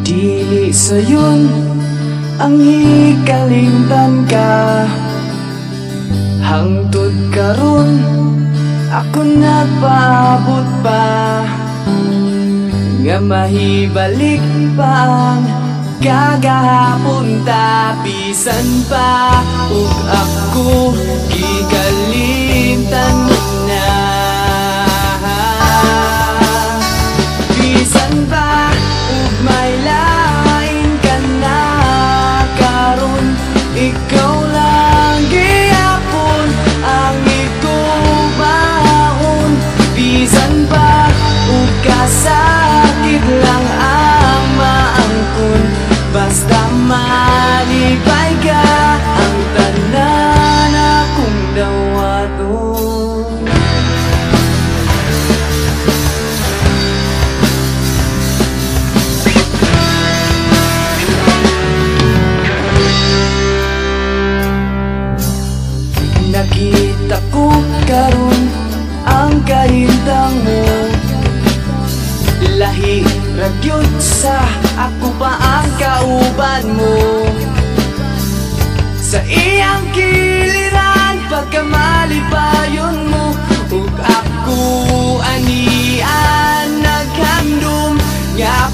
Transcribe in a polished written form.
Dili sayon ang hikalimtan ka, hangtod karon ako nagpaabot pa, nga mahibalik pa ang kagahapon ta. Bisan pa ug ako gikalimtan mo na, bisan pa ug may lain ka na karon, ikaw lang gihapon ang ikubaon. Bisan pa ug kasakit lang ang maangkon, basta malipay ka ang tanan akong dawaton. Nakita ko karon ang kahintang mo, lahi ragyod sa ako pa ang kauban mo. Sa iyang giliran pagkamalipayon mo, ug ako anian naghandom nga